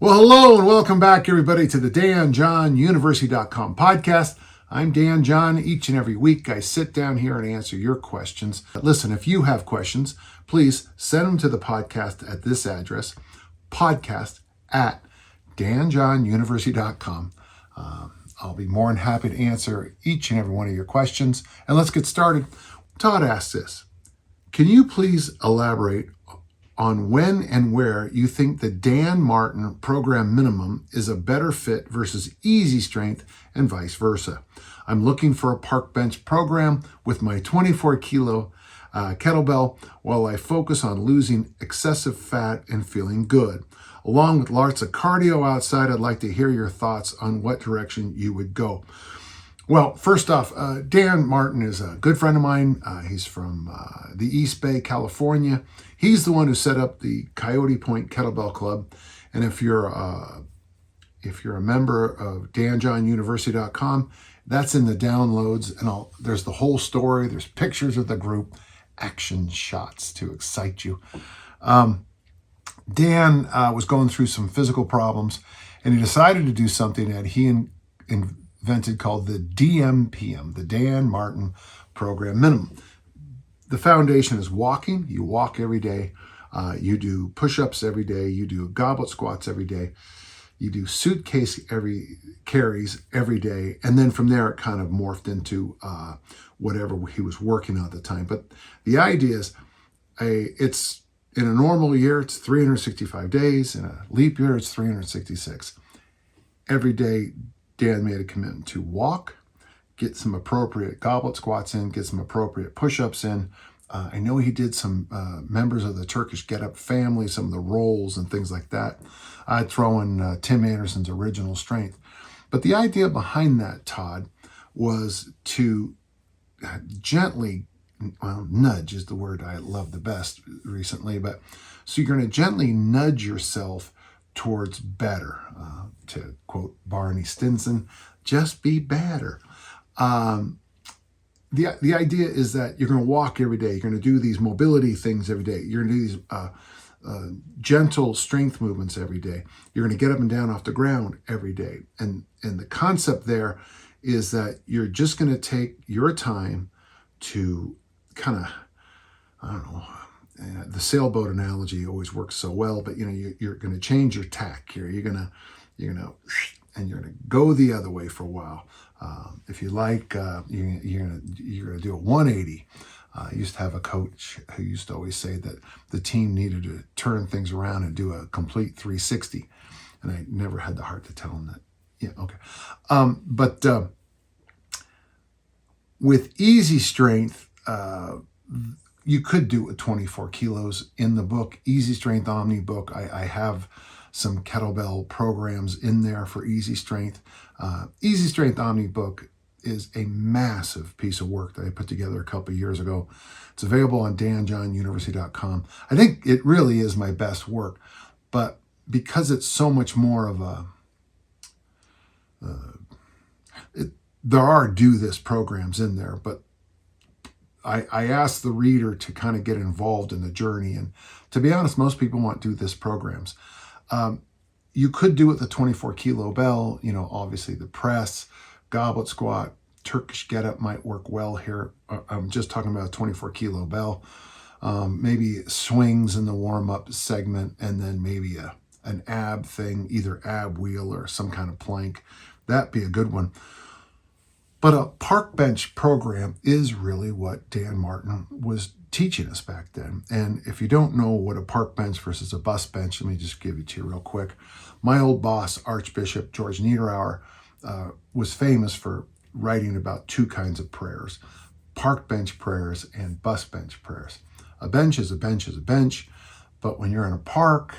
Well, hello and welcome back, everybody, to the DanJohnUniversity.com podcast. I'm Dan John. Each and every week, I sit down here and answer your questions. Listen, if you have questions, please send them to the podcast at this address, podcast@DanJohnUniversity.com. I'll be more than happy to answer each and every one of your questions. And let's get started. Todd asks this: can you please elaborate on when and where you think the Dan Martin program minimum is a better fit versus easy strength and vice versa? I'm looking for a park bench program with my 24 kilo kettlebell while I focus on losing excessive fat and feeling good. Along with lots of cardio outside, I'd like to hear your thoughts on what direction you would go. Well, first off, Dan Martin is a good friend of mine. He's from the East Bay, California. He's the one who set up the Coyote Point Kettlebell Club. And if you're a member of DanJohnUniversity.com, that's in the downloads. And there's the whole story. There's pictures of the group, action shots to excite you. Dan was going through some physical problems, and he decided to do something that he invented called the DMPM, the Dan Martin Program Minimum. The foundation is walking. You walk every day. You do push-ups every day. You do goblet squats every day. You do suitcase carries every day. And then from there, it kind of morphed into whatever he was working on at the time. But the idea is it's in a normal year, it's 365 days. In a leap year, it's 366. Every day, Dan made a commitment to walk, get some appropriate goblet squats in, get some appropriate push-ups in. I know he did some members of the Turkish Get Up family, some of the rolls and things like that. I'd throw in Tim Anderson's original strength. But the idea behind that, Todd, was to gently, nudge is the word I love the best recently, but so you're going to gently nudge yourself towards better. To quote Barney Stinson, just be better. The idea is that you're going to walk every day. You're going to do these mobility things every day. You're going to do these gentle strength movements every day. You're going to get up and down off the ground every day. And the concept there is that you're just going to take your time to kind of, I don't know, the sailboat analogy always works so well, but you're going to change your tack here. You're going to go the other way for a while. If you like, you're going to do a 180. I used to have a coach who used to always say that the team needed to turn things around and do a complete 360. And I never had the heart to tell him that. Yeah, okay. But with easy strength, you could do it with 24 kilos. In the book, Easy Strength Omni book, I have some kettlebell programs in there for easy strength. Easy Strength Omni book is a massive piece of work that I put together a couple of years ago. It's available on DanJohnUniversity.com. I think it really is my best work, but because it's so much more of there are do this programs in there, but I asked the reader to kind of get involved in the journey. And to be honest, most people want do this programs. You could do it the 24 kilo bell, obviously the press, goblet squat, Turkish get up might work well here. I'm just talking about a 24 kilo bell. Maybe swings in the warm up segment, and then maybe an ab thing, either ab wheel or some kind of plank. That'd be a good one. But a park bench program is really what Dan Martin was teaching us back then. And if you don't know what a park bench versus a bus bench, let me just give it to you real quick. My old boss, Archbishop George Niederauer, was famous for writing about two kinds of prayers: park bench prayers and bus bench prayers. A bench is a bench is a bench, but when you're in a park,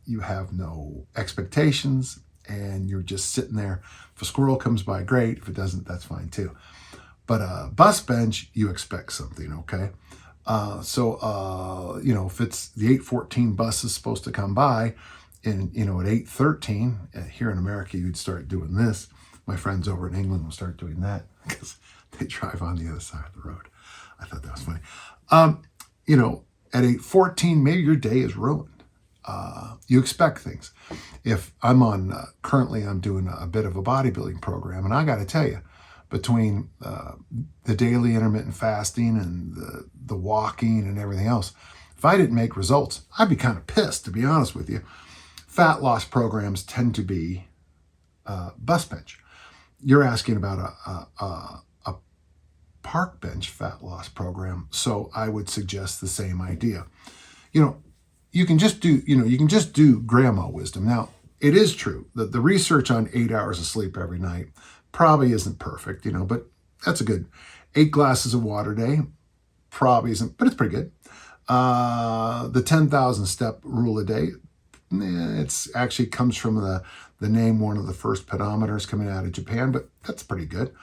you have no expectations and you're just sitting there. If a squirrel comes by, great. If it doesn't, that's fine too. But a bus bench, you expect something, okay? So if it's the 8:14 bus is supposed to come by, and at 8:13 here in America, you'd start doing this. My friends over in England will start doing that because they drive on the other side of the road. I thought that was funny. At 8:14, maybe your day is ruined. you expect things. If I'm on, currently I'm doing a bit of a bodybuilding program, and I got to tell you, between the daily intermittent fasting and the walking and everything else, if I didn't make results, I'd be kind of pissed, to be honest with you. Fat loss programs tend to be bus bench. You're asking about a park bench fat loss program, so I would suggest the same idea. You can just do grandma wisdom. Now, it is true that the research on 8 hours of sleep every night probably isn't perfect, but that's a good 8 glasses of water a day. Probably isn't, but it's pretty good. The 10,000 step rule a day, it's actually comes from the name, one of the first pedometers coming out of Japan, but that's pretty good.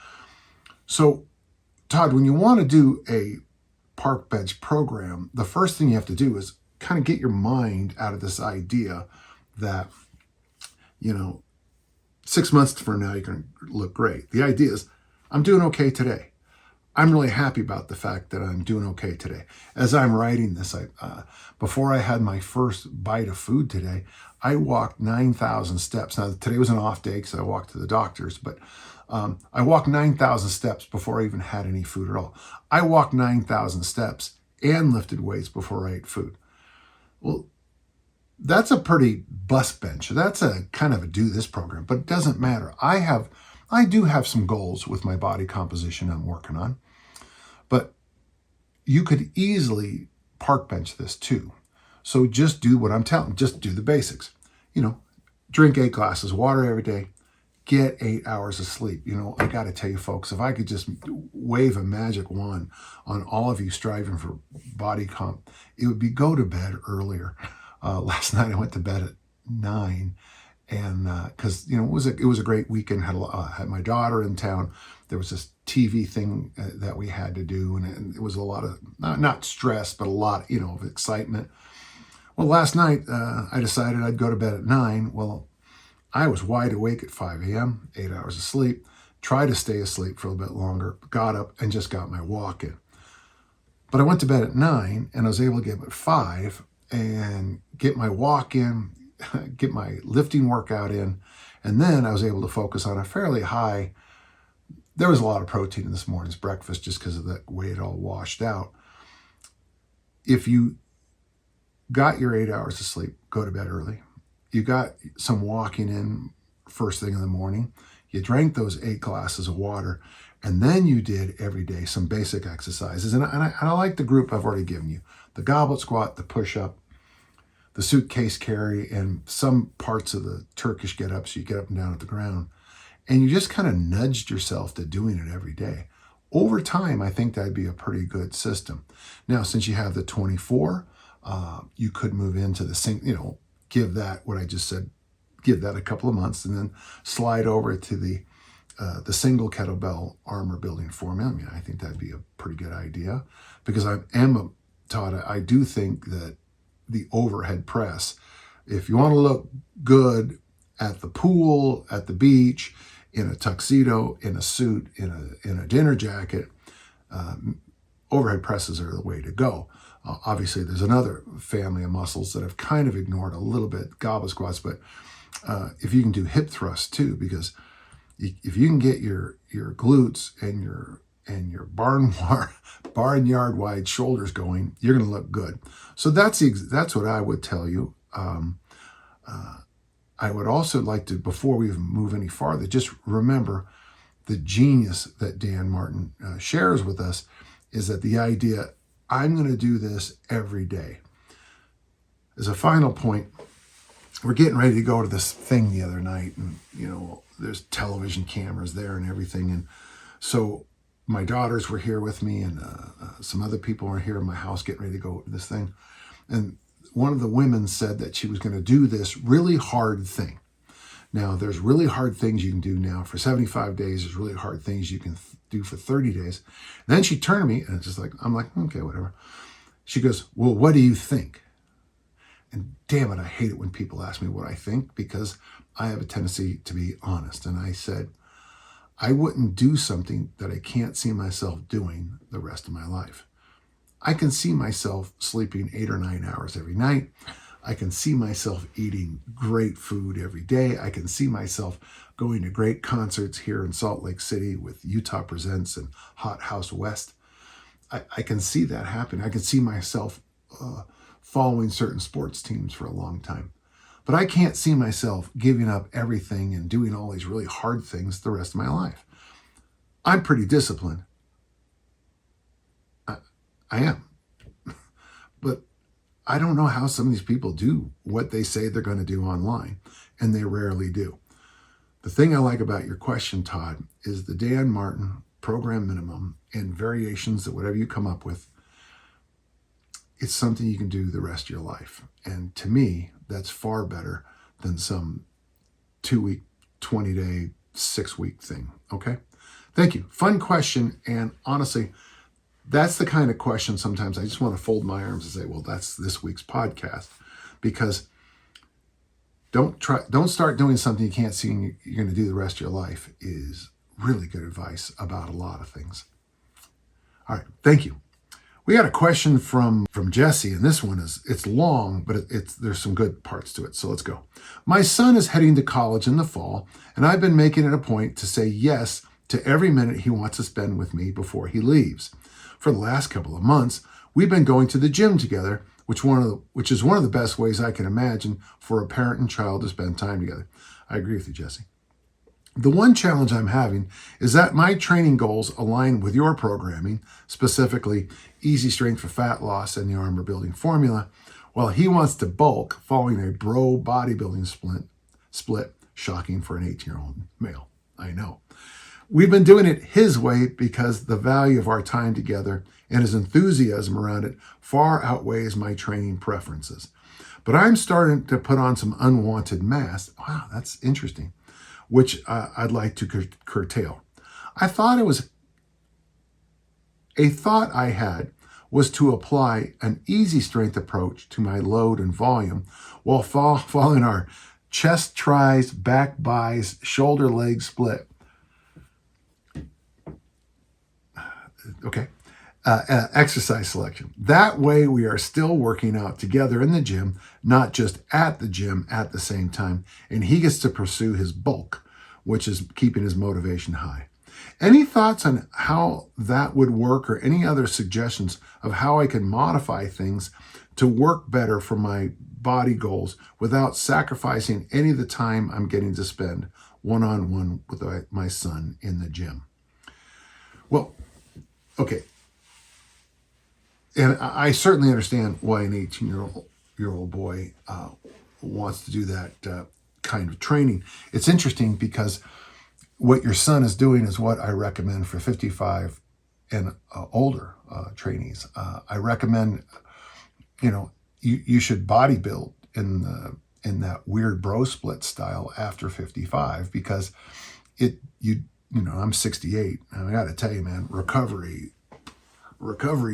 So, Todd, when you want to do a park bench program, the first thing you have to do is kind of get your mind out of this idea that, 6 months from now, you're going to look great. The idea is, I'm doing okay today. I'm really happy about the fact that I'm doing okay today. As I'm writing this, before I had my first bite of food today, I walked 9,000 steps. Now, today was an off day because I walked to the doctor's, but I walked 9,000 steps before I even had any food at all. I walked 9,000 steps and lifted weights before I ate food. Well, that's a pretty bus bench. That's a kind of a do this program, but it doesn't matter. I do have some goals with my body composition I'm working on, but you could easily park bench this too. So just do what I'm telling, just do the basics. Drink 8 glasses of water every day, get 8 hours of sleep. I got to tell you folks, if I could just wave a magic wand on all of you striving for body comp, it would be go to bed earlier. Last night I went to bed at 9, and because it was a great weekend. Had my daughter in town. There was this TV thing that we had to do, and it was a lot of not stress, but a lot of excitement. Well, last night I decided I'd go to bed at 9. Well, I was wide awake at 5 a.m., 8 hours of sleep. Tried to stay asleep for a little bit longer. Got up and just got my walk in. But I went to bed at 9, and I was able to get up at 5 and get my walk in, get my lifting workout in, and then I was able to focus on a fairly high. There was a lot of protein in this morning's breakfast just because of the way it all washed out. If you got your 8 hours of sleep, go to bed early. You got some walking in first thing in the morning. You drank those 8 glasses of water, and then you did every day some basic exercises. And I like the group I've already given you: the goblet squat, the push-up, the suitcase carry, and some parts of the Turkish get-up, so you get up and down at the ground. And you just kind of nudged yourself to doing it every day. Over time, I think that'd be a pretty good system. Now, since you have the 24, you could move into the give that what I just said, give that a couple of months, and then slide over to the single kettlebell armor building form. I think that'd be a pretty good idea, because I do think that the overhead press, if you want to look good at the pool, at the beach, in a tuxedo, in a suit, in a dinner jacket, overhead presses are the way to go. Obviously, there's another family of muscles that I've kind of ignored a little bit, goblet squats, but if you can do hip thrusts too, because if you can get your glutes and your barnyard wide shoulders going, you're going to look good. So that's what I would tell you. I would also like to, before we even move any farther, just remember the genius that Dan Martin shares with us is that the idea, I'm going to do this every day. As a final point, we're getting ready to go to this thing the other night, and there's television cameras there and everything, and so my daughters were here with me, and some other people were here in my house getting ready to go to this thing, and one of the women said that she was going to do this really hard thing. Now, there's really hard things you can do now for 75 days. There's really hard things you can do for 30 days. And then she turned to me, and it's just like, I'm like, okay, whatever. She goes, well, what do you think? And damn it, I hate it when people ask me what I think, because I have a tendency to be honest. And I said, I wouldn't do something that I can't see myself doing the rest of my life. I can see myself sleeping 8 or 9 hours every night. I can see myself eating great food every day. I can see myself going to great concerts here in Salt Lake City with Utah Presents and Hot House West. I can see that happen. I can see myself following certain sports teams for a long time. But I can't see myself giving up everything and doing all these really hard things the rest of my life. I'm pretty disciplined. I am. But I don't know how some of these people do what they say they're going to do online, and they rarely do. The thing I like about your question, Todd, is the Dan Martin program minimum and variations that whatever you come up with, it's something you can do the rest of your life. And to me, that's far better than some 2-week, 20-day, 6-week thing. Okay? Thank you. Fun question. And honestly, that's the kind of question sometimes I just want to fold my arms and say, well, that's this week's podcast. Because don't start doing something you can't see and you're going to do the rest of your life is really good advice about a lot of things. All right. Thank you. We got a question from Jesse, and this one it's long, but there's some good parts to it. So let's go. My son is heading to college in the fall, and I've been making it a point to say yes to every minute he wants to spend with me before he leaves. For the last couple of months, we've been going to the gym together, which is one of the best ways I can imagine for a parent and child to spend time together. I agree with you, Jesse. The one challenge I'm having is that my training goals align with your programming, specifically easy strength for fat loss and the armor building formula, while he wants to bulk following a bro bodybuilding split, shocking for an 18-year-old male. I know. We've been doing it his way because the value of our time together and his enthusiasm around it far outweighs my training preferences. But I'm starting to put on some unwanted mass. Wow, that's interesting. Which I'd like to curtail. A thought I had was to apply an easy strength approach to my load and volume while following our chest tries, back buys, shoulder leg split. Okay. Exercise selection. That way we are still working out together in the gym, not just at the gym at the same time, and he gets to pursue his bulk, which is keeping his motivation high. Any thoughts on how that would work or any other suggestions of how I can modify things to work better for my body goals without sacrificing any of the time I'm getting to spend one-on-one with my son in the gym? Well, okay. And I certainly understand why an 18-year-old boy wants to do that kind of training. It's interesting because what your son is doing is what I recommend for 55 and older trainees. I recommend, you should bodybuild in that weird bro split style after 55 because I'm 68. And I got to tell you, man, recovery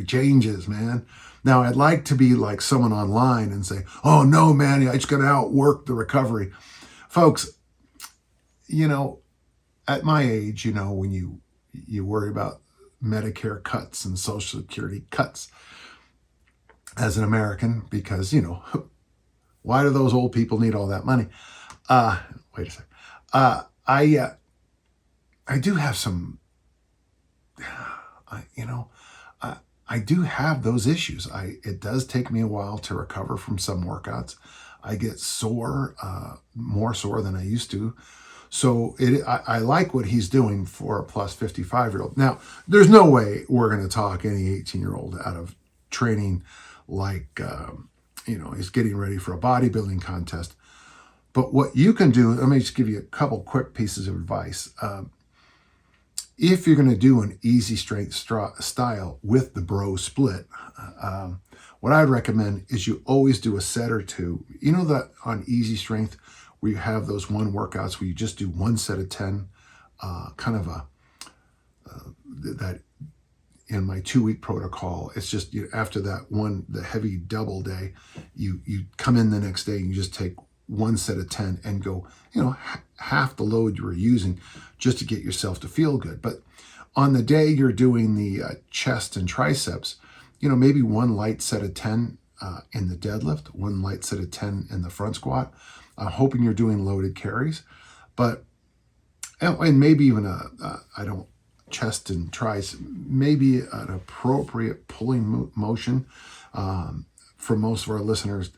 changes, man. Now, I'd like to be like someone online and say, oh, no, man, I just got to outwork the recovery. Folks, at my age, when you worry about Medicare cuts and Social Security cuts as an American, because, why do those old people need all that money? Wait a second. I do have some, I do have those issues. It does take me a while to recover from some workouts. I get sore, more sore than I used to. So I like what he's doing for a plus 55-year-old. Now, there's no way we're going to talk any 18-year-old out of training like, he's getting ready for a bodybuilding contest. But what you can do, let me just give you a couple quick pieces of advice. If you're going to do an easy strength style with the bro split, what I'd recommend is you always do a set or two. You know that on easy strength where you have those one workouts where you just do one set of 10, that in my 2-week protocol, it's just after that the heavy double day, you come in the next day and you just take one set of 10 and go, half the load you were using just to get yourself to feel good. But on the day you're doing the chest and triceps, maybe one light set of 10 in the deadlift, one light set of 10 in the front squat. I'm hoping you're doing loaded carries, but and maybe even chest and tries, maybe an appropriate pulling motion. For most of our listeners,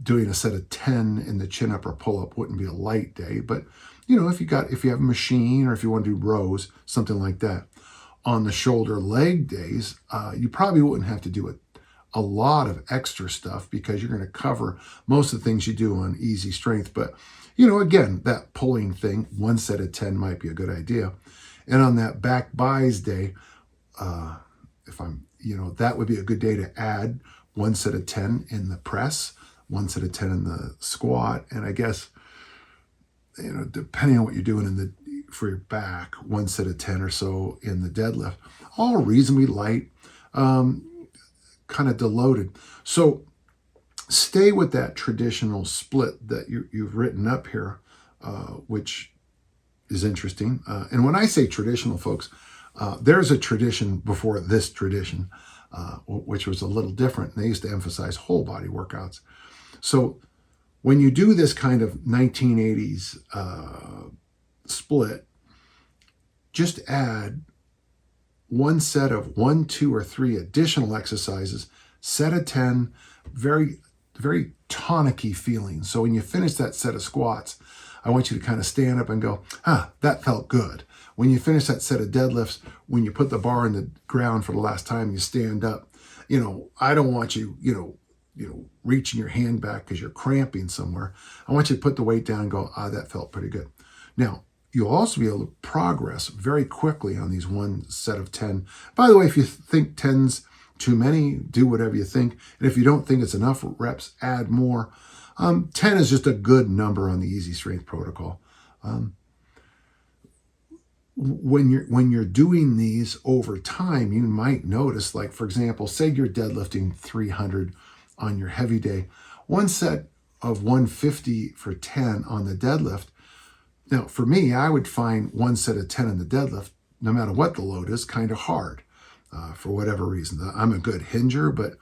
doing a set of 10 in the chin up or pull up wouldn't be a light day, but if you have a machine or if you want to do rows, something like that. On the shoulder leg days, you probably wouldn't have to do a lot of extra stuff because you're going to cover most of the things you do on easy strength. But, again, that pulling thing, one set of 10 might be a good idea. And on that back buys day, that would be a good day to add one set of 10 in the press, one set of 10 in the squat. And I guess, depending on what you're doing for your back, one set of 10 or so in the deadlift, all reasonably light, kind of deloaded. So stay with that traditional split that you've written up here, which is interesting. And when I say traditional, folks, there's a tradition before this tradition, which was a little different. They used to emphasize whole body workouts. So when you do this kind of 1980s split, just add one set of 1, 2, or 3 additional exercises, set of 10, very, very tonic-y feeling. So when you finish that set of squats, I want you to kind of stand up and go, that felt good. When you finish that set of deadlifts, when you put the bar in the ground for the last time, you stand up. I don't want you, reaching your hand back because you're cramping somewhere. I want you to put the weight down and go, that felt pretty good. Now, you'll also be able to progress very quickly on these one set of 10. By the way, if you think 10's too many, do whatever you think. And if you don't think it's enough reps, add more. 10 is just a good number on the easy strength protocol. When you're doing these over time, you might notice, like, for example, say you're deadlifting 300 on your heavy day, one set of 150 for 10 on the deadlift. Now, for me, I would find one set of 10 in the deadlift, no matter what the load is, kind of hard for whatever reason. I'm a good hinger, but,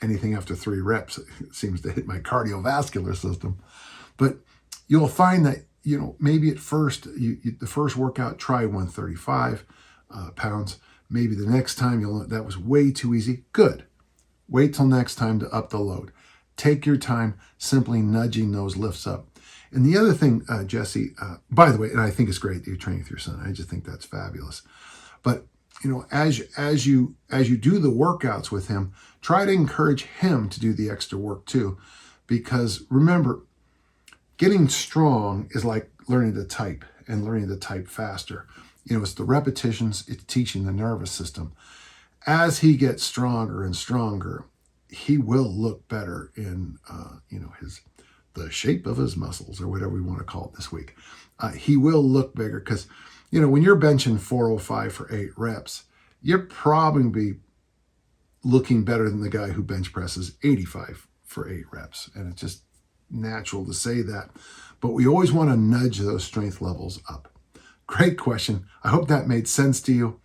anything after 3 reps seems to hit my cardiovascular system. But you'll find that, maybe at first, the first workout, try 135 pounds. Maybe the next time that was way too easy. Good. Wait till next time to up the load. Take your time simply nudging those lifts up. And the other thing, Jesse, by the way, and I think it's great that you're training with your son. I just think that's fabulous. But, as you do the workouts with him, try to encourage him to do the extra work too. Because remember, getting strong is like learning to type and learning to type faster. It's the repetitions, it's teaching the nervous system. As he gets stronger and stronger, he will look better in, the shape of his muscles, or whatever we want to call it this week. He will look bigger because, when you're benching 405 for 8 reps, you're probably be looking better than the guy who bench presses 85 for 8 reps. And it's just natural to say that. But we always want to nudge those strength levels up. Great question. I hope that made sense to you.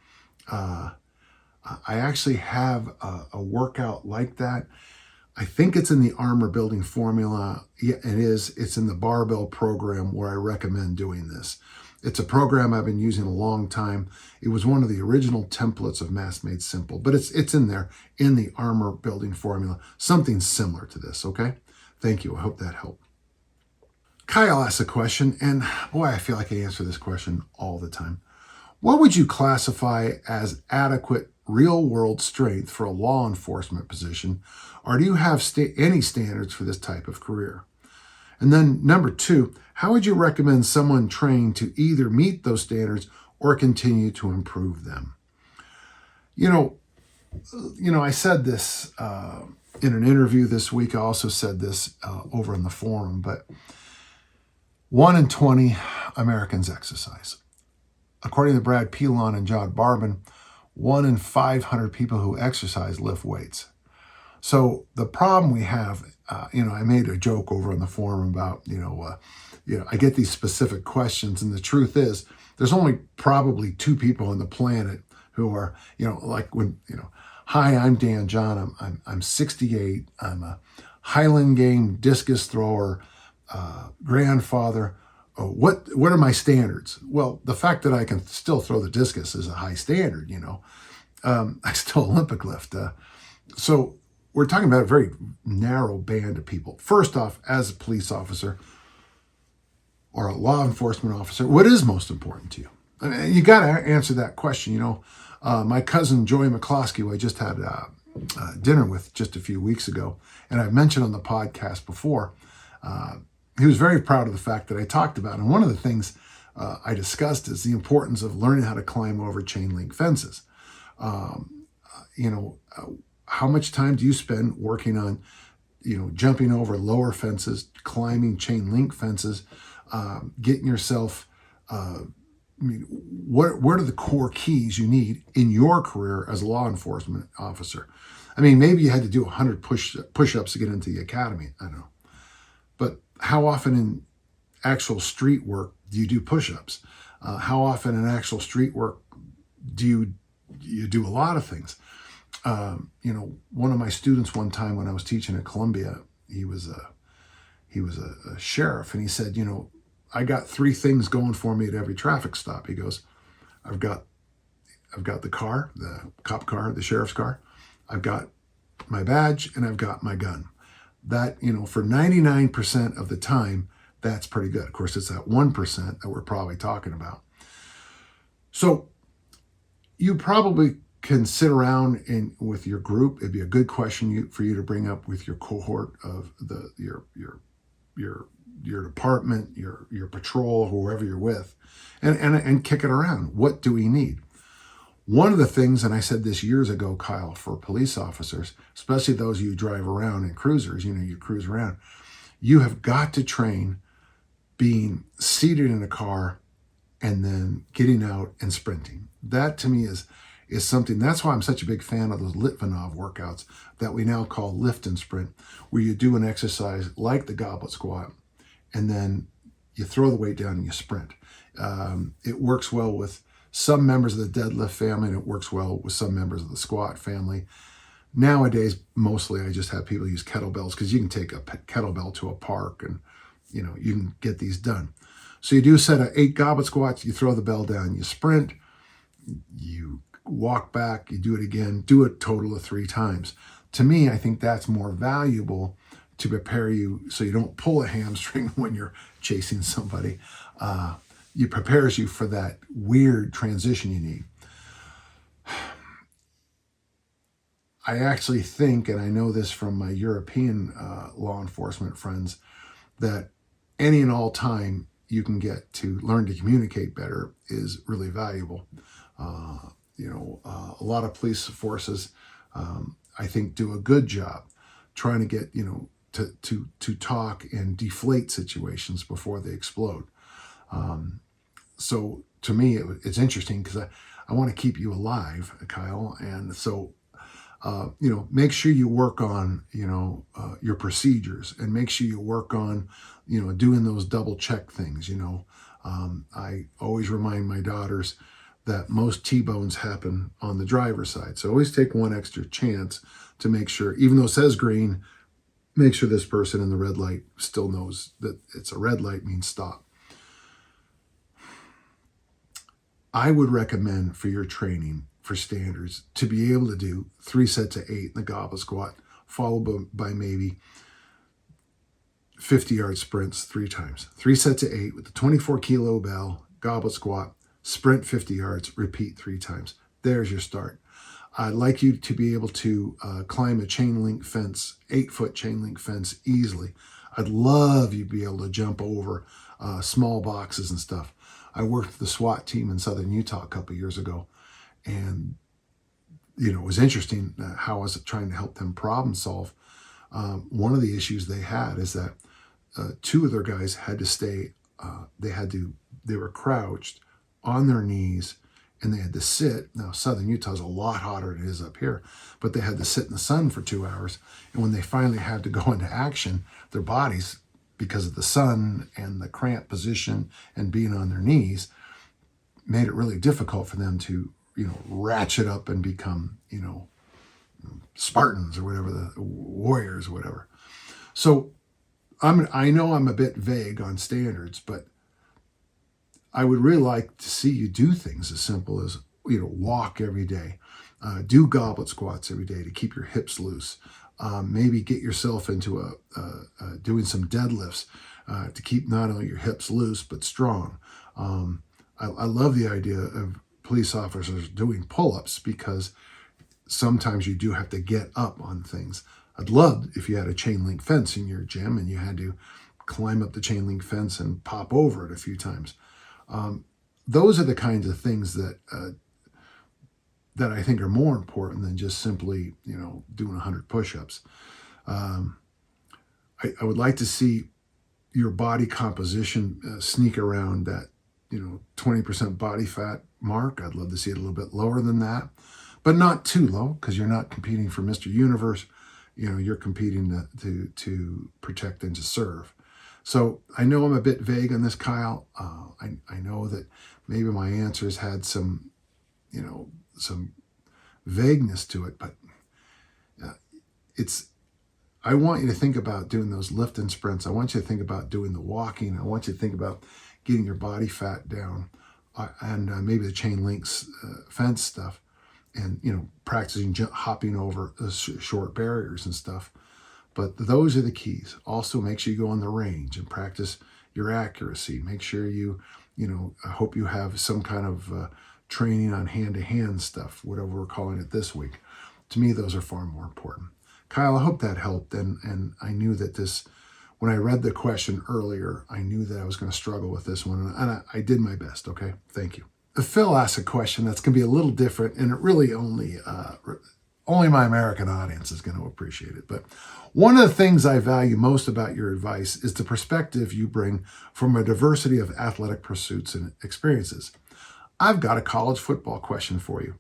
I actually have a workout like that. I think it's in the armor building formula. Yeah, it is. It's in the Barbell program where I recommend doing this. It's a program I've been using a long time. It was one of the original templates of Mass Made Simple, but it's in there in the armor building formula. Something similar to this, okay? Thank you. I hope that helped. Kyle asked a question, and boy, I feel like I answer this question all the time. What would you classify as adequate real-world strength for a law enforcement position, or do you have any standards for this type of career? And then number 2, how would you recommend someone train to either meet those standards or continue to improve them? I said this in an interview this week. I also said this over in the forum, but 1 in 20 Americans exercise. According to Brad Pilon and John Barbin, 1 in 500 people who exercise lift weights. So the problem we have, I made a joke over on the forum about, I get these specific questions, and the truth is there's only probably 2 people on the planet who are, like when, Hi, I'm Dan John. I'm 68. I'm a Highland Game discus thrower, grandfather. What are my standards? Well, the fact that I can still throw the discus is a high standard. I still Olympic lift. So we're talking about a very narrow band of people. First off, as a police officer or a law enforcement officer, what is most important to you? I mean, you got to answer that question. My cousin Joey McCloskey, who I just had dinner with just a few weeks ago, and I've mentioned on the podcast before, he was very proud of the fact that I talked about. And one of the things I discussed is the importance of learning how to climb over chain link fences. How much time do you spend working on, jumping over lower fences, climbing chain link fences, getting yourself, what are the core keys you need in your career as a law enforcement officer? I mean, maybe you had to do 100 push-ups to get into the academy. I don't know. But how often in actual street work do you do push-ups? How often in actual street work do you do a lot of things? One of my students one time when I was teaching at Columbia, he was a sheriff, and he said, I got 3 things going for me at every traffic stop. He goes, I've got the car, the cop car, the sheriff's car. I've got my badge, and I've got my gun. That, for 99% of the time, that's pretty good. Of course, it's that 1% that we're probably talking about. So you probably can sit around with your group. It'd be a good question for you to bring up with your cohort of your department, your patrol, whoever you're with, and kick it around. What do we need? One of the things, and I said this years ago, Kyle, for police officers, especially those of you who drive around in cruisers, you cruise around, you have got to train being seated in a car and then getting out and sprinting. That to me is something, that's why I'm such a big fan of those Litvinov workouts that we now call lift and sprint, where you do an exercise like the goblet squat, and then you throw the weight down and you sprint. It works well with some members of the deadlift family, and it works well with some members of the squat family. Nowadays, mostly I just have people use kettlebells because you can take a kettlebell to a park and, you can get these done. So you do a set of 8 goblet squats, you throw the bell down, you sprint, you walk back, you do it again, do a total of 3 times. To me, I think that's more valuable to prepare you so you don't pull a hamstring when you're chasing somebody. It prepares you for that weird transition you need. I actually think, and I know this from my European law enforcement friends, that any and all time you can get to learn to communicate better is really valuable. A lot of police forces, I think, do a good job trying to get, to talk and deflate situations before they explode. So to me, it's interesting because I want to keep you alive, Kyle. And so, make sure you work on, your procedures, and make sure you work on, doing those double check things. I always remind my daughters that most T-bones happen on the driver's side. So always take one extra chance to make sure, even though it says green, make sure this person in the red light still knows that it's a red light means stop. I would recommend for your training for standards to be able to do 3 sets of 8 in the goblet squat, followed by maybe 50-yard sprints 3 times. 3 sets of 8 with the 24-kilo bell, goblet squat, sprint 50 yards, repeat 3 times. There's your start. I'd like you to be able to climb a chain link fence, 8-foot chain link fence easily. I'd love you to be able to jump over small boxes and stuff. I worked with the SWAT team in Southern Utah a couple of years ago, and it was interesting how I was trying to help them problem solve. One of the issues they had is that 2 of their guys had to stay. They were crouched on their knees, and they had to sit. Now, Southern Utah is a lot hotter than it is up here, but they had to sit in the sun for 2 hours. And when they finally had to go into action, their bodies, because of the sun and the cramped position and being on their knees, made it really difficult for them to, ratchet up and become, Spartans or whatever, the warriors or whatever. So I know I'm a bit vague on standards, but I would really like to see you do things as simple as, walk every day, do goblet squats every day to keep your hips loose. Maybe get yourself into doing some deadlifts to keep not only your hips loose but strong. I love the idea of police officers doing pull-ups because sometimes you do have to get up on things. I'd love if you had a chain link fence in your gym and you had to climb up the chain link fence and pop over it a few times. Those are the kinds of things that I think are more important than just simply, doing 100 push-ups. I would like to see your body composition sneak around that, 20% body fat mark. I'd love to see it a little bit lower than that, but not too low, because you're not competing for Mr. Universe. You're competing to protect and to serve. So I know I'm a bit vague on this, Kyle. I know that maybe my answers had some vagueness to it, but I want you to think about doing those lift and sprints. I want you to think about doing the walking. I want you to think about getting your body fat down, and maybe the chain links fence stuff, and practicing hopping over short barriers and stuff. But those are the keys. Also, make sure you go on the range and practice your accuracy. Make sure I hope you have some kind of training on hand-to-hand stuff, whatever we're calling it this week. To me, those are far more important. Kyle, I hope that helped. And I knew that when I read the question earlier, I knew that I was going to struggle with this one. And I did my best, okay? Thank you. Phil asked a question that's going to be a little different, and it really only my American audience is going to appreciate it. But one of the things I value most about your advice is the perspective you bring from a diversity of athletic pursuits and experiences. I've got a college football question for you.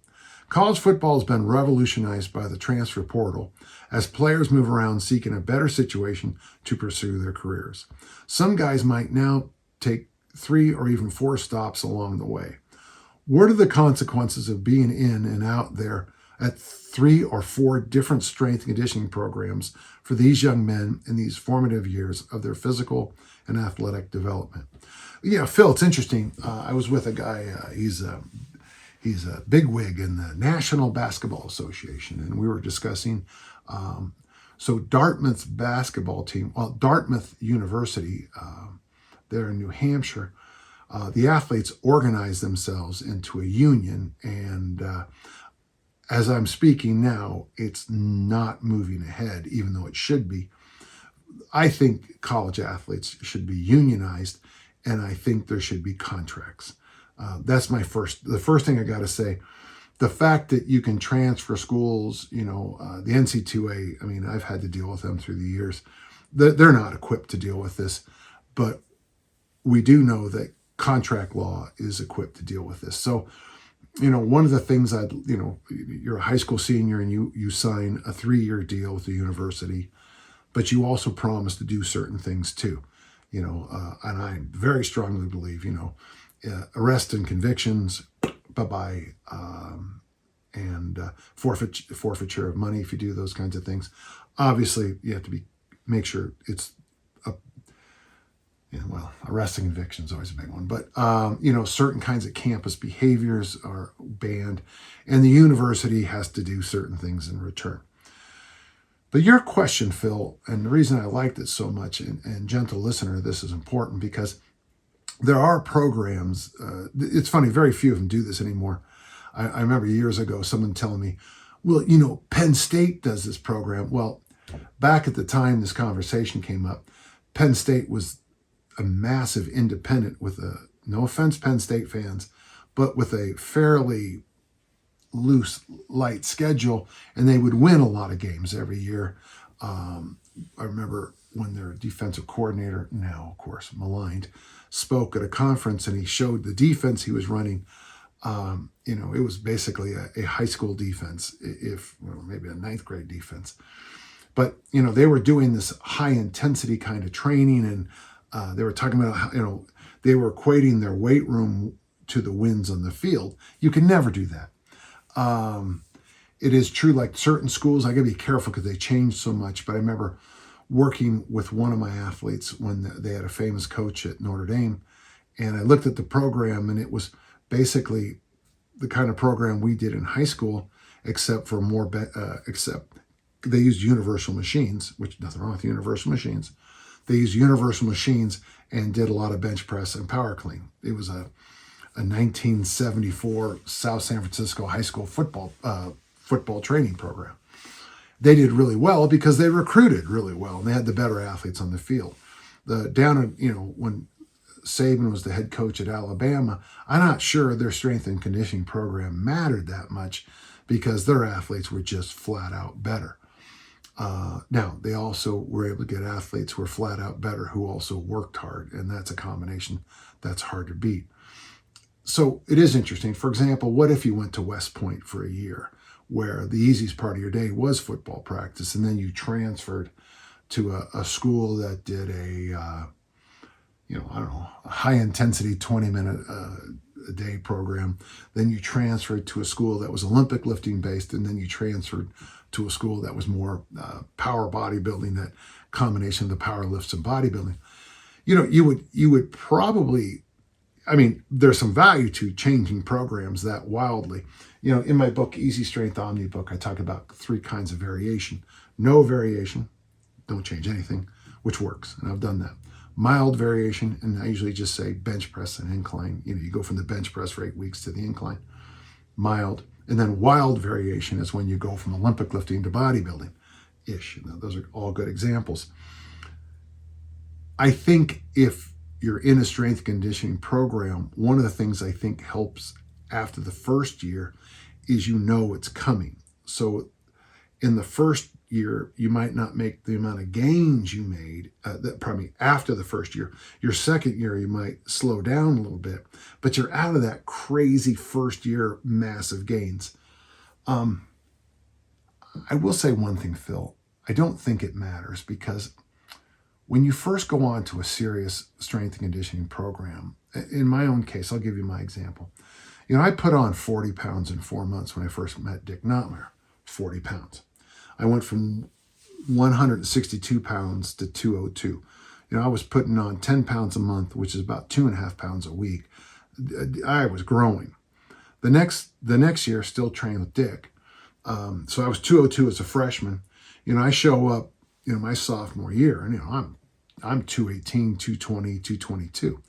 College football has been revolutionized by the transfer portal as players move around seeking a better situation to pursue their careers. Some guys might now take 3 or even 4 stops along the way. What are the consequences of being in and out there at 3 or 4 different strength and conditioning programs for these young men in these formative years of their physical and athletic development? Yeah, Phil, it's interesting. I was with a guy, he's a bigwig in the National Basketball Association, and we were discussing, so Dartmouth's basketball team, Dartmouth University, there in New Hampshire, the athletes organized themselves into a union, and as I'm speaking now, it's not moving ahead, even though it should be. I think college athletes should be unionized, and I think there should be contracts. That's the first thing I got to say. The fact that you can transfer schools, the NC2A, I mean, I've had to deal with them through the years. They're not equipped to deal with this, but we do know that contract law is equipped to deal with this. So, one of the things you're a high school senior and you sign a 3-year deal with the university, but you also promise to do certain things too, and I very strongly believe, arrest and convictions, bye-bye, and forfeiture of money if you do those kinds of things. Obviously, you have to make sure it's arrest and conviction is always a big one. But, certain kinds of campus behaviors are banned, and the university has to do certain things in return. But your question, Phil, and the reason I liked it so much, and gentle listener, this is important because there are programs, it's funny, very few of them do this anymore. I remember years ago someone telling me, well, Penn State does this program. Well, back at the time this conversation came up, Penn State was a massive independent with no offense, Penn State fans, but with a fairly loose, light schedule, and they would win a lot of games every year. I remember when their defensive coordinator, now of course maligned, spoke at a conference and he showed the defense he was running. It was basically a high school defense, maybe a 9th grade defense. But, they were doing this high intensity kind of training, and they were talking about how, they were equating their weight room to the wins on the field. You can never do that. it is true, like certain schools, I got to be careful because they changed so much. But I remember working with one of my athletes when they had a famous coach at Notre Dame. And I looked at the program, and it was basically the kind of program we did in high school, except for except they used universal machines, which nothing wrong with universal machines. They used universal machines and did a lot of bench press and power clean. It was a 1974 South San Francisco high school football training program. They did really well because they recruited really well, and they had the better athletes on the field. When Saban was the head coach at Alabama, I'm not sure their strength and conditioning program mattered that much because their athletes were just flat out better. Now, they also were able to get athletes who were flat out better who also worked hard, and that's a combination that's hard to beat. So it is interesting. For example, what if you went to West Point for a year where the easiest part of your day was football practice, and then you transferred to a school that did a high intensity 20-minute a day program. Then you transferred to a school that was Olympic lifting based, and then you transferred to a school that was more power bodybuilding, that combination of the power lifts and bodybuilding. You would probably, there's some value to changing programs that wildly. In my book, Easy Strength Omni book, I talk about 3 kinds of variation. No variation, don't change anything, which works, and I've done that. Mild variation, and I usually just say bench press and incline. You go from the bench press for 8 weeks to the incline. Mild. And then wild variation is when you go from Olympic lifting to bodybuilding-ish. Those are all good examples. I think if you're in a strength conditioning program, one of the things I think helps after the first year is it's coming. So in the first year, you might not make the amount of gains you made, after the first year. Your second year, you might slow down a little bit, but you're out of that crazy first year massive gains. I will say one thing, Phil. I don't think it matters, because when you first go on to a serious strength and conditioning program, in my own case, I'll give you my example. I put on 40 pounds in 4 months when I first met Dick Nottmeyer, 40 pounds. I went from 162 pounds to 202. I was putting on 10 pounds a month, which is about 2.5 pounds a week. I was growing. The next year, still trained with Dick. So I was 202 as a freshman. I show up, my sophomore year, and I'm 218, 220, 222.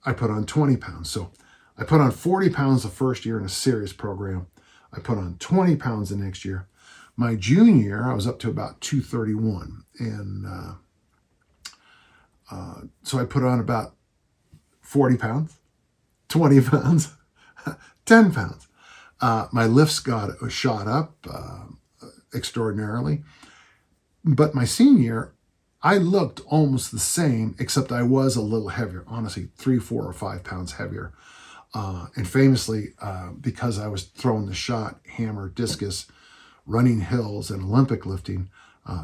I put on 20 pounds. So I put on 40 pounds the first year in a serious program. I put on 20 pounds the next year. My junior year, I was up to about 231. And so I put on about 40 pounds, 20 pounds, 10 pounds. My lifts got shot up extraordinarily. But my senior year, I looked almost the same, except I was a little heavier, honestly, 3, 4, or 5 pounds heavier. And famously, because I was throwing the shot, hammer, discus, running hills, and Olympic lifting,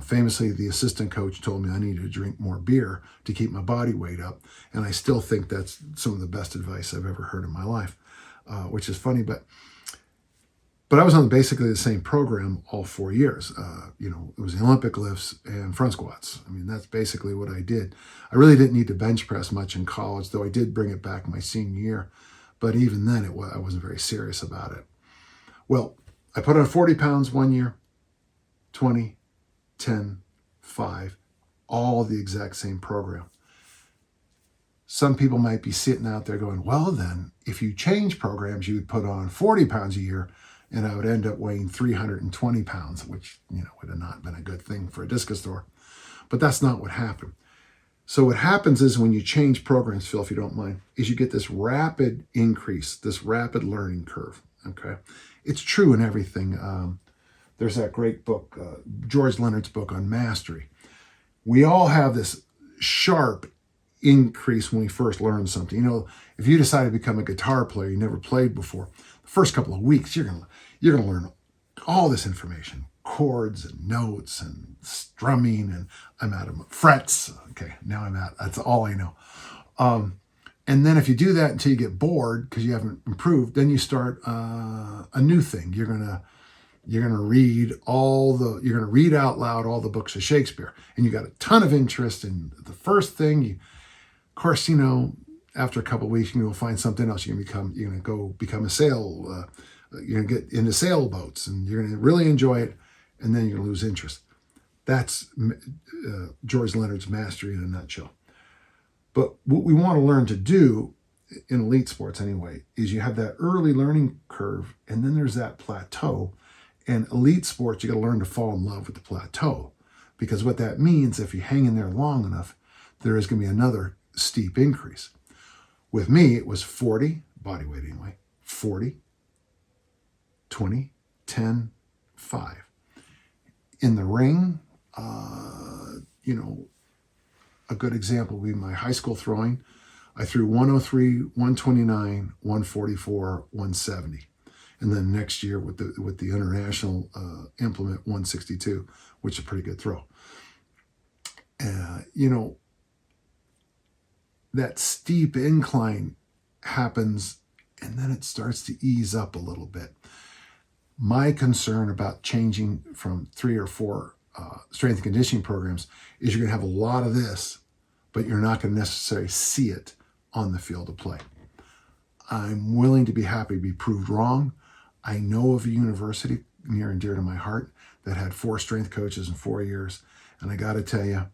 famously the assistant coach told me I needed to drink more beer to keep my body weight up. And I still think that's some of the best advice I've ever heard in my life, which is funny. But I was on basically the same program all 4 years. It was the Olympic lifts and front squats. That's basically what I did. I really didn't need to bench press much in college, though I did bring it back my senior year. But even then, I wasn't very serious about it. Well, I put on 40 pounds 1 year, 20, 10, 5, all the exact same program. Some people might be sitting out there going, well, then, if you change programs, you would put on 40 pounds a year, and I would end up weighing 320 pounds, which, would have not been a good thing for a discus thrower. But that's not what happened. So what happens is when you change programs, Phil, if you don't mind, is you get this rapid increase, this rapid learning curve, okay? It's true in everything. There's that great book, George Leonard's book on mastery. We all have this sharp increase when we first learn something. If you decide to become a guitar player you never played before, the first couple of weeks, you're gonna learn all this information, chords and notes and strumming, and I'm out of frets. Okay, now that's all I know. And then if you do that until you get bored because you haven't improved, then you start a new thing. You're gonna you're going to read out loud all the books of Shakespeare, and you got a ton of interest in the first thing. Of course, after a couple of weeks, you'll find something else. You're going to go become a you're going to get into sailboats, and you're going to really enjoy it, and then you're going to lose interest. That's George Leonard's mastery in a nutshell. But what we want to learn to do in elite sports anyway is you have that early learning curve, and then there's that plateau. And elite sports, you got to learn to fall in love with the plateau, because what that means, if you hang in there long enough, there is going to be another steep increase. With me, it was 40, body weight anyway, 40, 20, 10, 5. In the ring, a good example would be my high school throwing. I threw 103, 129, 144, 170. And then next year with the international implement, 162, which is a pretty good throw. That steep incline happens, and then it starts to ease up a little bit. My concern about changing from 3 or 4 strength and conditioning programs is you're going to have a lot of this, but you're not going to necessarily see it on the field of play. I'm willing to be happy to be proved wrong. I know of a university near and dear to my heart that had 4 strength coaches in 4 years, and I got to tell you,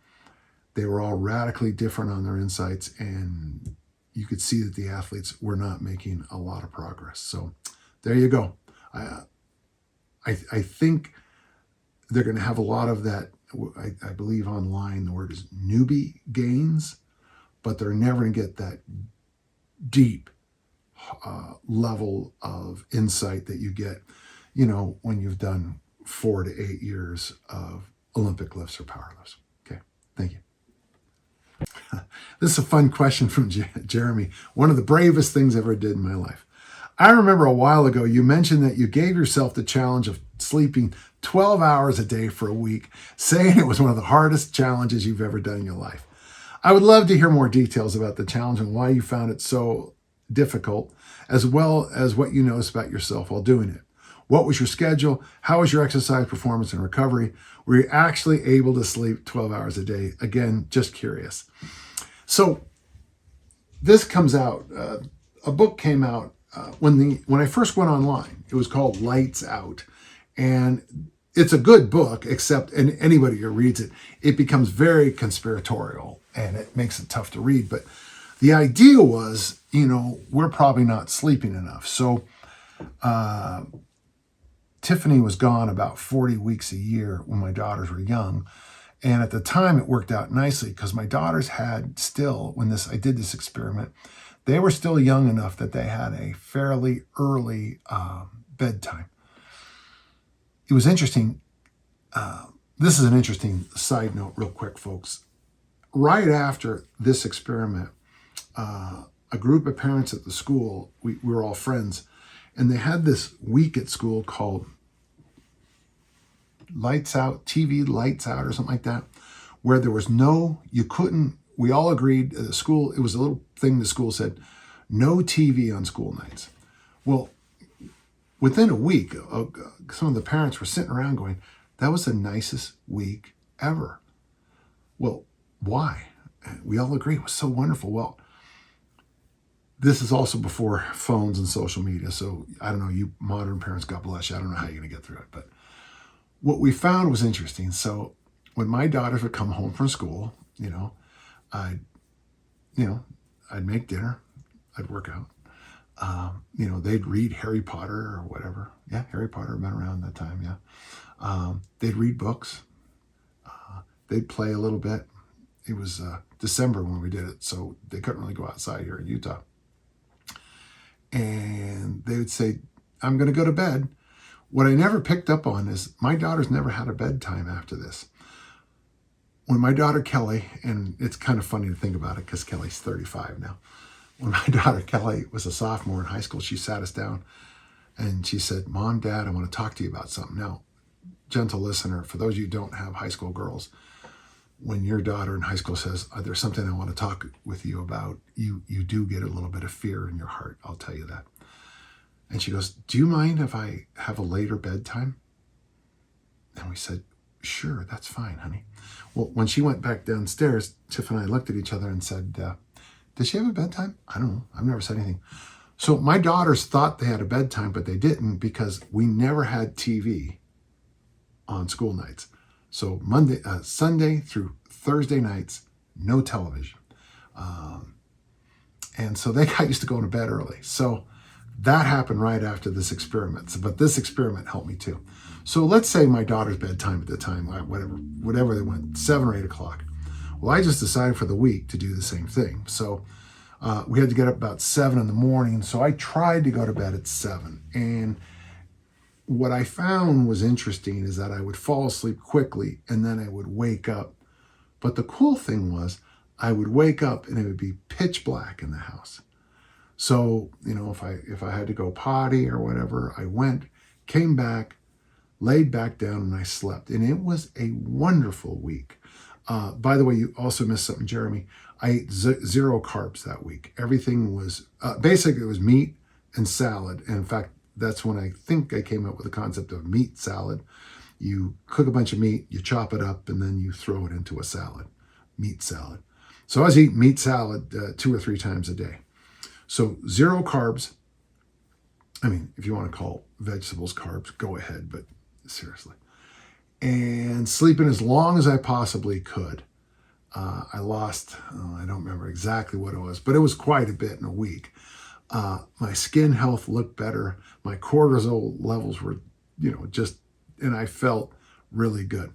they were all radically different on their insights, and you could see that the athletes were not making a lot of progress. So there you go. I think they're going to have a lot of that. I believe online the word is newbie gains, but they're never going to get that deep level of insight that you get, when you've done 4 to 8 years of Olympic lifts or power lifts. Okay, thank you. This is a fun question from Jeremy. One of the bravest things I ever did in my life. I remember a while ago you mentioned that you gave yourself the challenge of sleeping 12 hours a day for a week, saying it was one of the hardest challenges you've ever done in your life. I would love to hear more details about the challenge and why you found it so difficult, as well as what you noticed about yourself while doing it. What was your schedule? How was your exercise performance and recovery? Were you actually able to sleep 12 hours a day? Again, just curious. So this comes out, a book came out when I first went online. It was called Lights Out. And it's a good book, except, and anybody who reads it, it becomes very conspiratorial and it makes it tough to read. But the idea was, we're probably not sleeping enough. So Tiffany was gone about 40 weeks a year when my daughters were young. And at the time it worked out nicely because my daughters had still, I did this experiment, they were still young enough that they had a fairly early bedtime. It was interesting. This is an interesting side note real quick, folks. Right after this experiment, a group of parents at the school, we were all friends, and they had this week at school called Lights Out, TV Lights Out or something like that, where there was we all agreed at the school, it was a little thing the school said, no TV on school nights. Well, within a week, some of the parents were sitting around going, that was the nicest week ever. Well, why? We all agree it was so wonderful. Well, this is also before phones and social media. So I don't know, you modern parents, God bless you. I don't know how you're going to get through it. But what we found was interesting. So when my daughters would come home from school, I'd make dinner. I'd work out. They'd read Harry Potter or whatever. Yeah, Harry Potter had been around that time, yeah. They'd read books. They'd play a little bit. It was December when we did it, so they couldn't really go outside here in Utah. And they would say, I'm going to go to bed. What I never picked up on is my daughters never had a bedtime after this. When my daughter Kelly, and it's kind of funny to think about it because Kelly's 35 now. When my daughter Kelly was a sophomore in high school, she sat us down and she said, Mom, Dad, I want to talk to you about something. Now, gentle listener, for those of you who don't have high school girls, when your daughter in high school says, there's something I want to talk with you about, you do get a little bit of fear in your heart. I'll tell you that. And she goes, do you mind if I have a later bedtime? And we said, sure, that's fine, honey. Well, when she went back downstairs, Tiff and I looked at each other and said, does she have a bedtime? I don't know. I've never said anything. So my daughters thought they had a bedtime, but they didn't, because we never had TV on school nights. So Sunday through Thursday nights, no television. And so they got used to going to bed early. So that happened right after this experiment. But this experiment helped me too. So let's say my daughter's bedtime at the time, whatever they went, 7 or 8 o'clock. Well, I just decided for the week to do the same thing. So we had to get up about 7 in the morning. So I tried to go to bed at 7. And what I found was interesting is that I would fall asleep quickly and then I would wake up. But the cool thing was I would wake up and it would be pitch black in the house. So, if I had to go potty or whatever, I went, came back, laid back down, and I slept. And it was a wonderful week. By the way, you also missed something, Jeremy. I ate 0 carbs that week. Everything was, basically it was meat and salad. And in fact, that's when I think I came up with the concept of meat salad. You cook a bunch of meat, you chop it up, and then you throw it into a salad, meat salad. So I was eating meat salad 2 or 3 times a day. So 0 carbs. I mean, if you want to call vegetables carbs, go ahead, but seriously. And sleeping as long as I possibly could. I lost, I don't remember exactly what it was, but it was quite a bit in a week. My skin health looked better. My cortisol levels were, and I felt really good.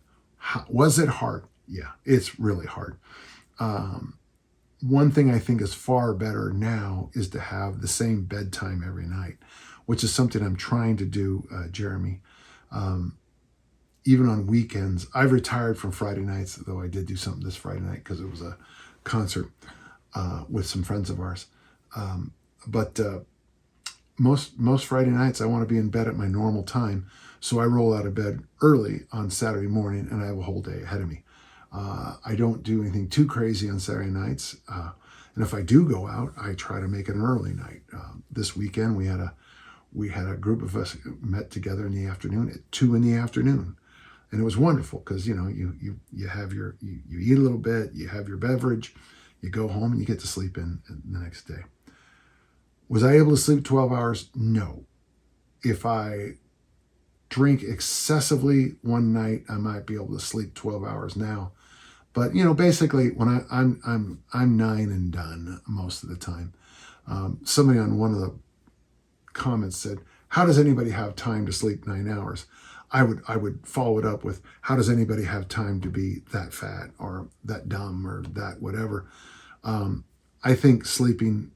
Was it hard? Yeah, it's really hard. One thing I think is far better now is to have the same bedtime every night, which is something I'm trying to do, Jeremy. Even on weekends. I've retired from Friday nights, though I did do something this Friday night because it was a concert with some friends of ours. But most Friday nights I want to be in bed at my normal time, so I roll out of bed early on Saturday morning and I have a whole day ahead of me. I don't do anything too crazy on Saturday nights, and if I do go out, I try to make it an early night. This weekend we had a group of us met together in the afternoon at 2 in the afternoon, and it was wonderful because you have you eat a little bit, you have your beverage, you go home, and you get to sleep in the next day. Was I able to sleep 12 hours? No. If I drink excessively one night, I might be able to sleep 12 hours now. But basically, when I'm 9 and done most of the time. Somebody on one of the comments said, "How does anybody have time to sleep 9 hours?" I would follow it up with, "How does anybody have time to be that fat or that dumb or that whatever?" I think sleeping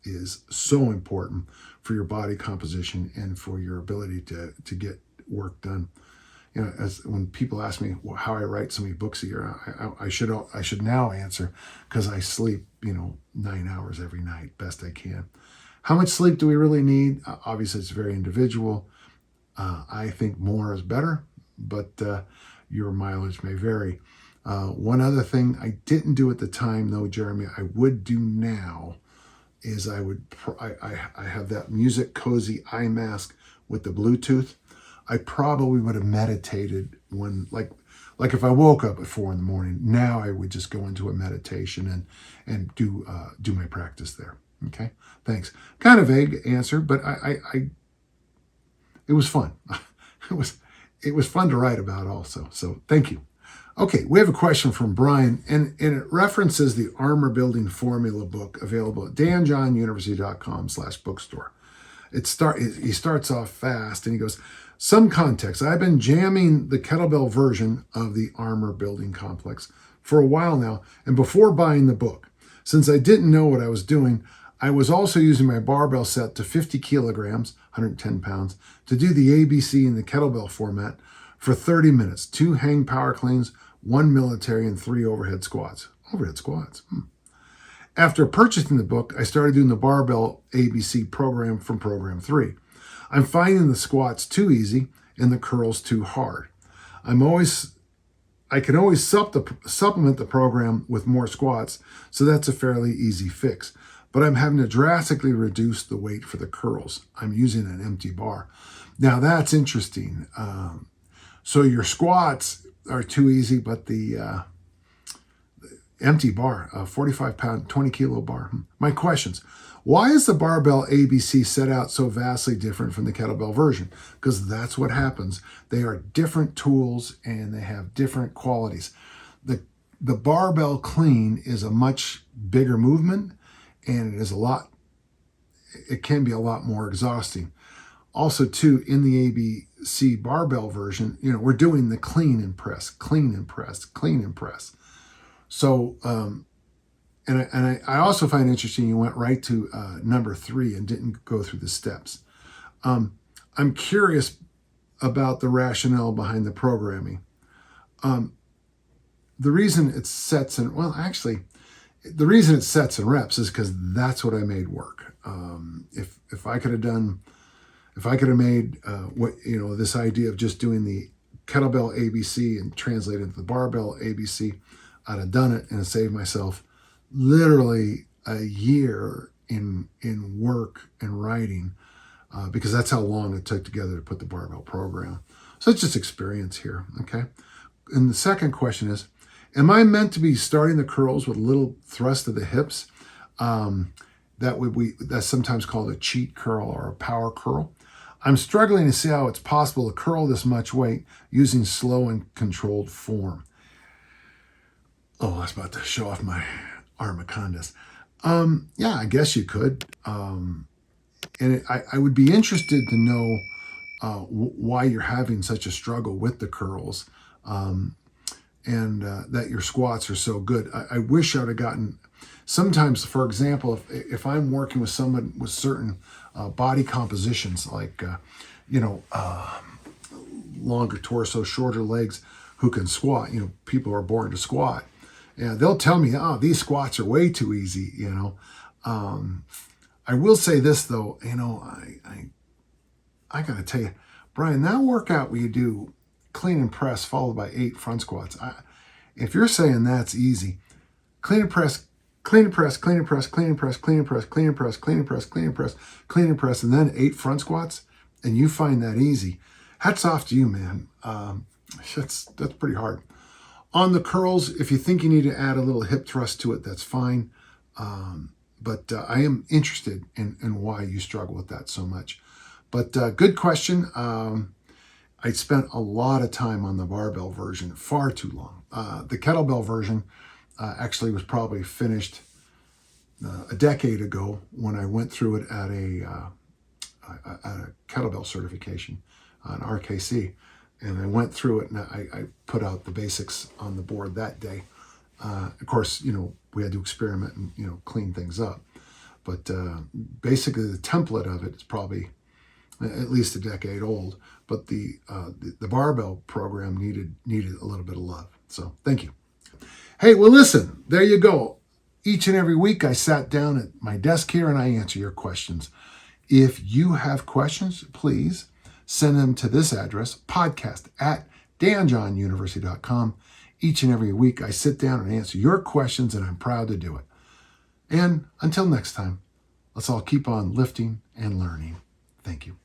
is so important for your body composition and for your ability to get work done. As when people ask me how I write so many books a year, I should now answer because I sleep 9 hours every night best I can. How much sleep do we really need? Obviously, it's very individual. I think more is better, but your mileage may vary. One other thing I didn't do at the time, though, Jeremy, I would do now, is I have that music cozy eye mask with the Bluetooth. I probably would have meditated when, like if I woke up at 4 in the morning. Now I would just go into a meditation and do my practice there. Okay, thanks. Kind of vague answer, but it was fun. It was fun to write about also. So thank you. Okay, we have a question from Brian, and it references the Armor Building Formula book available at danjohnuniversity.com/bookstore. He starts off fast and he goes, "Some context. I've been jamming the kettlebell version of the Armor Building Complex for a while now, and before buying the book, since I didn't know what I was doing, I was also using my barbell set to 50 kilograms, 110 pounds, to do the ABC in the kettlebell format for 30 minutes, 2 hang power cleans, 1 military, and 3 overhead squats." Overhead squats. After purchasing the book, I started doing the Barbell ABC program from program 3. I'm finding the squats too easy and the curls too hard. I can always supplement the program with more squats, so that's a fairly easy fix. but I'm having to drastically reduce the weight for the curls. I'm using an empty bar. Now that's interesting. So your squats are too easy, but the empty bar, a 45-pound, 20-kilo bar. My questions. Why is the Barbell ABC set out so vastly different from the kettlebell version? Because that's what happens. They are different tools and they have different qualities. The barbell clean is a much bigger movement, and it can be a lot more exhausting. Also, too, in the ABC barbell version, we're doing the clean and press, clean and press, clean and press. So, and I also find interesting you went right to number 3 and didn't go through the steps. I'm curious about the rationale behind the programming. The reason it sets in, the reason it sets in reps is because that's what I made work. If I could have made this idea of just doing the kettlebell ABC and translate it to the barbell ABC, I'd have done it and saved myself literally a year in work and writing, because that's how long it took together to put the barbell program. So it's just experience here, okay? And the second question is, am I meant to be starting the curls with a little thrust of the hips? That's sometimes called a cheat curl or a power curl. I'm struggling to see how it's possible to curl this much weight using slow and controlled form. Oh, I was about to show off my armacondas. Yeah, I guess you could. And I would be interested to know why you're having such a struggle with the curls, and that your squats are so good. I wish I would have gotten, sometimes, for example, if I'm working with someone with certain body compositions, like, longer torso, shorter legs, who can squat, people are born to squat. Yeah, they'll tell me, these squats are way too easy, I will say this, though, I got to tell you, Brian, that workout where you do clean and press followed by 8 front squats, if you're saying that's easy, clean and press, clean and press, clean and press, clean and press, clean and press, clean and press, clean and press, clean and press, clean and press, and then 8 front squats, and you find that easy, hats off to you, man. That's pretty hard. On the curls, if you think you need to add a little hip thrust to it, that's fine. But I am interested in why you struggle with that so much. But good question. I spent a lot of time on the barbell version, far too long. The kettlebell version actually was probably finished a decade ago when I went through it at a kettlebell certification, an RKC. And I went through it and I put out the basics on the board that day. Of course, we had to experiment and, clean things up. But basically the template of it is probably at least a decade old. But the barbell program needed a little bit of love. So thank you. Hey, well, listen, there you go. Each and every week I sat down at my desk here and I answer your questions. If you have questions, please send them to this address, podcast@danjohnuniversity.com. Each and every week, I sit down and answer your questions, and I'm proud to do it. And until next time, let's all keep on lifting and learning. Thank you.